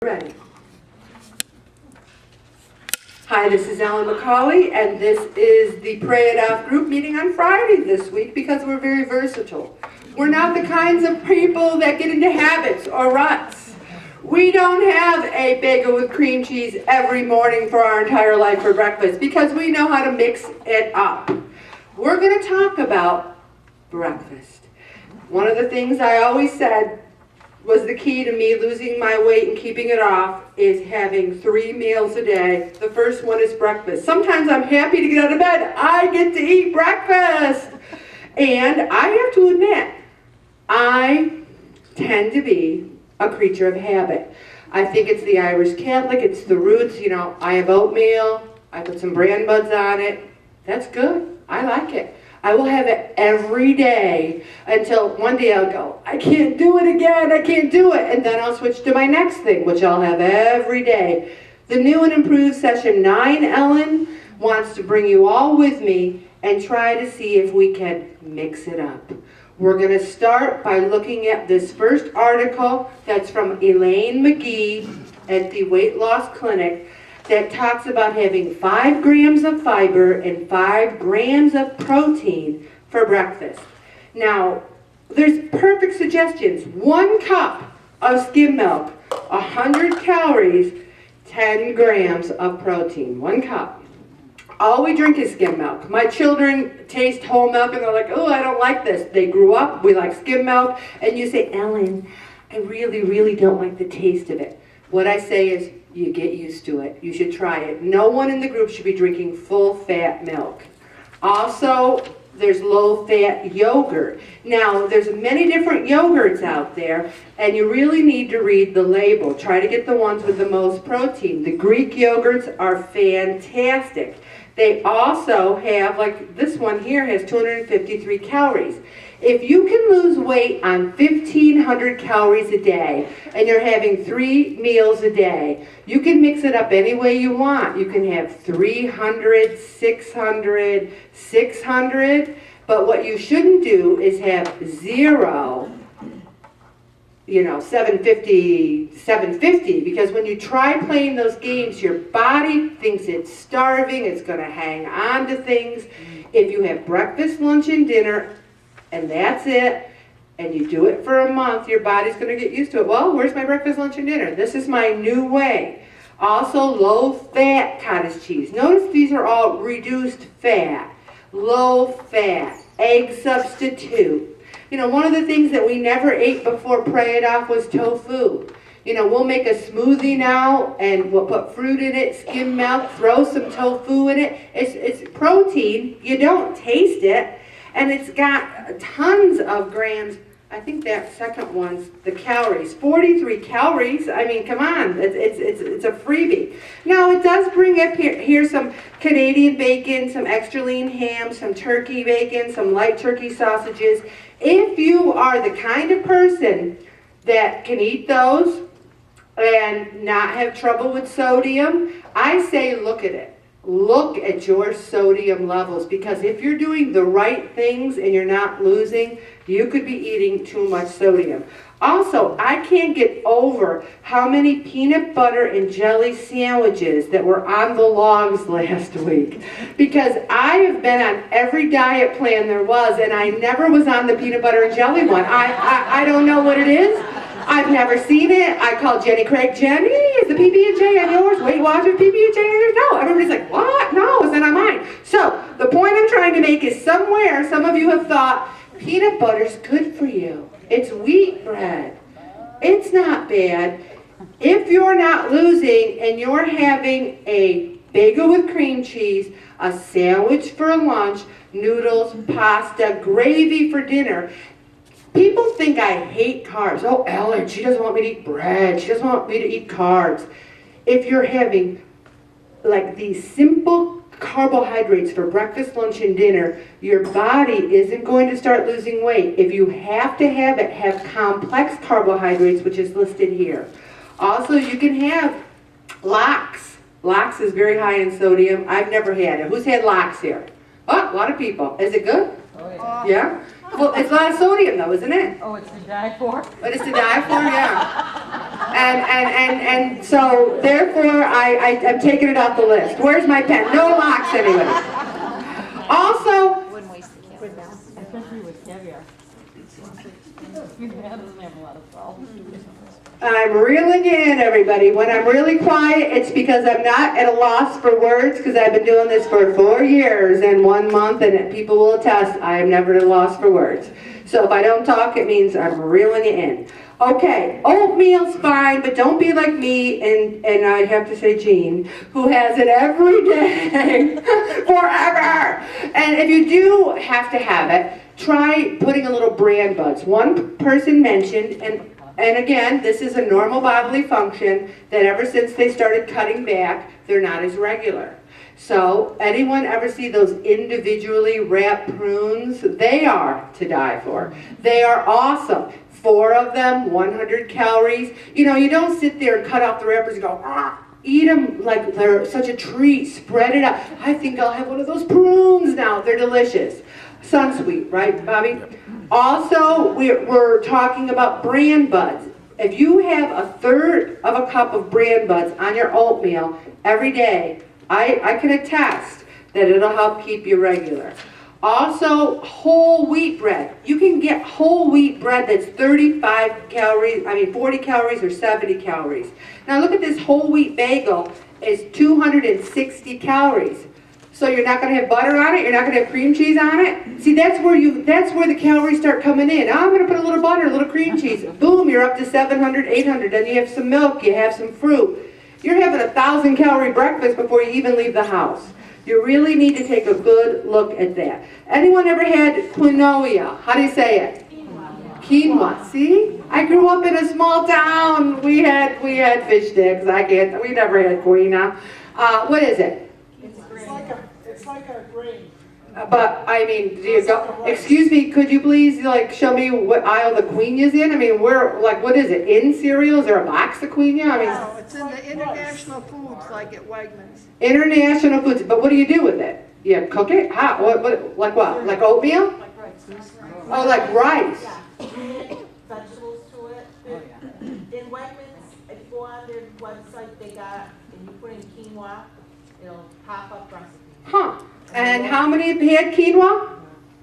Ready. Hi, this is Ellen McCauley, and this is the Pray It Off group meeting on Friday this week because we're very versatile. We're not the kinds of people that get into habits or ruts. We don't have a bagel with cream cheese every morning for our entire life for breakfast because we know how to mix it up. We're going to talk about breakfast. One of the things I always said was the key to me losing my weight and keeping it off is having 3 meals a day. The first one is breakfast. Sometimes I'm happy to get out of bed. I get to eat breakfast. And I have to admit, I tend to be a creature of habit. I think it's the Irish Catholic, it's the roots, I have oatmeal, I put some bran buds on it. That's good. I like it. I will have it every day until one day I'll go, I can't do it again, I can't do it. And then I'll switch to my next thing, which I'll have every day. The new and improved session 9, Ellen, wants to bring you all with me and try to see if we can mix it up. We're going to start by looking at this first article that's from Elaine McGee at the Weight Loss Clinic that talks about having 5 grams of fiber and 5 grams of protein for breakfast. Now, there's perfect suggestions. 1 cup of skim milk, 100 calories, 10 grams of protein. 1 cup. All we drink is skim milk. My children taste whole milk and they're like, oh, I don't like this. They grew up, we like skim milk. And you say, Ellen, I really, really don't like the taste of it. What I say is, you get used to it. You should try it. No one in the group should be drinking full-fat milk. Also, there's low-fat yogurt. Now, there's many different yogurts out there, and you really need to read the label. Try to get the ones with the most protein. The Greek yogurts are fantastic. They also have, like this one here has 253 calories. If you can lose weight on 1,500 calories a day and you're having 3 meals a day, you can mix it up any way you want. You can have 300, 600, 600, but what you shouldn't do is have 0, 750, 750, because when you try playing those games, your body thinks it's starving, it's going to hang on to things. If you have breakfast, lunch, and dinner, and that's it, and you do it for a month, your body's going to get used to it. Well, where's my breakfast, lunch, and dinner? This is my new way. Also, low-fat cottage cheese. Notice these are all reduced fat, low-fat, egg substitute. One of the things that we never ate before Pray It Off was tofu. We'll make a smoothie now, and we'll put fruit in it, skim milk, throw some tofu in it. It's protein. You don't taste it. And it's got tons of grams. I think that second one's the calories. 43 calories. I mean, come on. It's a freebie. Now, it does bring up here some Canadian bacon, some extra lean ham, some turkey bacon, some light turkey sausages. If you are the kind of person that can eat those and not have trouble with sodium, I say look at it. Look at your sodium levels, because if you're doing the right things and you're not losing, you could be eating too much sodium. Also, I can't get over how many peanut butter and jelly sandwiches that were on the logs last week, because I have been on every diet plan there was, and I never was on the peanut butter and jelly one. I don't know what it is. I've never seen it. I called Jenny Craig. Jenny, is the PB&J on yours? Weight Watchers PB&J on yours? No. Everybody's like, what? No, it's not on mine. So the point I'm trying to make is somewhere some of you have thought peanut butter's good for you. It's wheat bread. It's not bad. If you're not losing and you're having a bagel with cream cheese, a sandwich for lunch, noodles, pasta, gravy for dinner. People think I hate carbs. Oh, Ellen, she doesn't want me to eat bread. She doesn't want me to eat carbs. If you're having like these simple carbohydrates for breakfast, lunch, and dinner, your body isn't going to start losing weight. If you have to have it, have complex carbohydrates, which is listed here. Also, you can have lox. Lox is very high in sodium. I've never had it. Who's had lox here? Oh, a lot of people. Is it good? Oh, yeah. Yeah? Well, it's a lot of sodium, though, isn't it? Oh, it's to die for. But it's to die for, yeah. And so therefore I'm taking it off the list. Where's my pen? No locks anyway. Also, Especially with caviar. That doesn't have a lot of salt. I'm reeling in, everybody. When I'm really quiet, it's because I'm not at a loss for words, because I've been doing this for 4 years and 1 month, and people will attest I am never at a loss for words. So if I don't talk, it means I'm reeling it in. Okay, oatmeal's fine, but don't be like me, and I have to say Jean, who has it every day, forever. And if you do have to have it, try putting a little bran buds. One person mentioned, and again, this is a normal bodily function, that ever since they started cutting back, they're not as regular. So, anyone ever see those individually wrapped prunes? They are to die for. They are awesome. 4 of them, 100 calories. You know, you don't sit there and cut off the wrappers and go, ah, eat them like they're such a treat. Spread it out. I think I'll have one of those prunes now. They're delicious. Sunsweet, right, Bobby? Also, we're talking about bran buds. If you have 1/3 of a cup of bran buds on your oatmeal every day, I can attest that it'll help keep you regular. Also, whole wheat bread. You can get whole wheat bread that's 40 calories or 70 calories. Now look at this whole wheat bagel is 260 calories. So you're not going to have butter on it, you're not going to have cream cheese on it. See, that's where the calories start coming in. I'm going to put a little butter, a little cream cheese. Boom, you're up to 700, 800. Then you have some milk, you have some fruit. You're having 1,000 calorie breakfast before you even leave the house. You really need to take a good look at that. Anyone ever had quinoa? How do you say it? Quinoa. See? I grew up in a small town. We had fish sticks. We never had quinoa. What is it? It's like a grain. But I mean, do you go? Excuse me, could you please show me what aisle the quinoa's in? I mean, what is it? In cereal? Is there a box of quinoa? I mean, No, it's in the international foods like at Wegmans. international foods. But what do you do with it? You cook it? How? Like what? Like oatmeal? Like rice. Oh, like rice. Yeah, vegetables to it. In Wegmans, if you go on their website, they got, and you put in quinoa, it'll pop up recipes. Huh. And how many have had quinoa?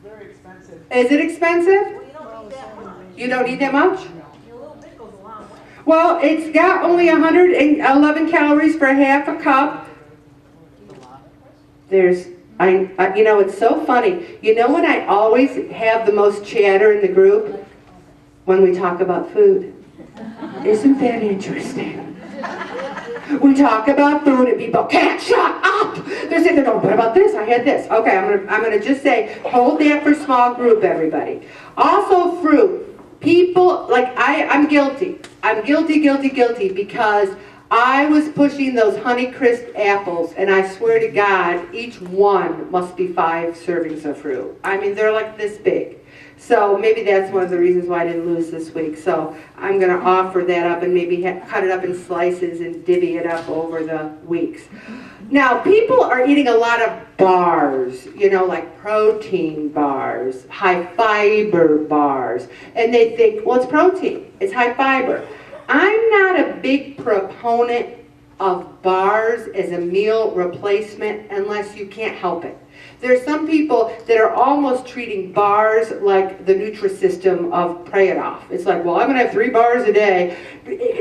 Very expensive. Is it expensive? Well, you don't need that much. You don't need that much? A little bit goes a long way. Well, it's got only 111 calories for half a cup. It's so funny. You know when I always have the most chatter in the group? When we talk about food. Isn't that interesting? We talk about food and people can't shut up. They're sitting there going, what about this? I had this. Okay, I'm gonna just say, hold that for small group, everybody. Also fruit. People, I'm guilty. I'm guilty because I was pushing those Honeycrisp apples, and I swear to God, each one must be 5 servings of fruit. I mean, they're like this big. So maybe that's one of the reasons why I didn't lose this week. So I'm going to offer that up and maybe cut it up in slices and divvy it up over the weeks. Now, people are eating a lot of bars, like protein bars, high fiber bars, and they think, well, it's protein, it's high fiber. I'm not a big proponent of bars as a meal replacement unless you can't help it. There's some people that are almost treating bars like the Nutrisystem of Pray It Off. It's like, well, I'm going to have 3 bars a day.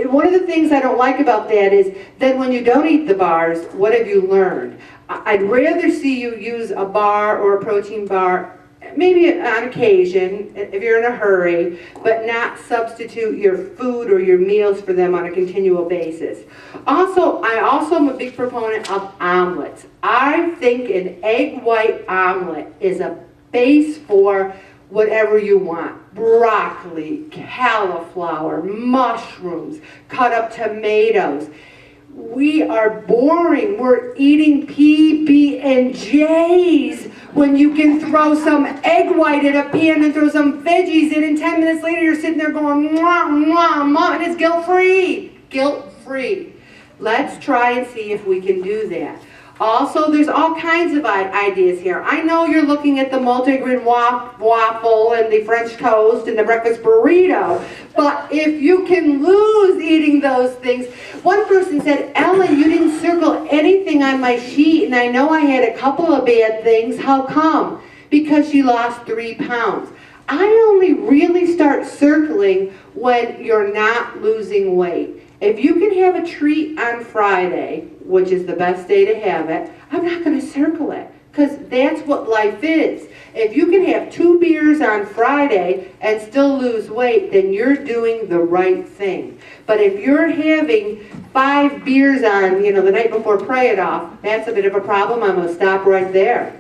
One of the things I don't like about that is then when you don't eat the bars, what have you learned? I'd rather see you use a bar or a protein bar maybe on occasion, if you're in a hurry, but not substitute your food or your meals for them on a continual basis. I also am a big proponent of omelets. I think an egg white omelet is a base for whatever you want. Broccoli, cauliflower, mushrooms, cut up tomatoes. We are boring. We're eating PB&Js when you can throw some egg white in a pan and throw some veggies in, and 10 minutes later you're sitting there going, mwah, mwah, mwah, and it's guilt-free. Guilt-free. Let's try and see if we can do that. Also, there's all kinds of ideas here. I know you're looking at the multigrain waffle and the French toast and the breakfast burrito, but if you can lose eating those things. One person said, Ellen, you didn't circle anything on my sheet, and I know I had a couple of bad things. How come? Because she lost 3 pounds. I only really start circling when you're not losing weight. If you can have a treat on Friday, which is the best day to have it, I'm not going to circle it, because that's what life is. If you can have 2 beers on Friday and still lose weight, then you're doing the right thing. But if you're having 5 beers on, the night before Pray It Off, that's a bit of a problem. I'm going to stop right there.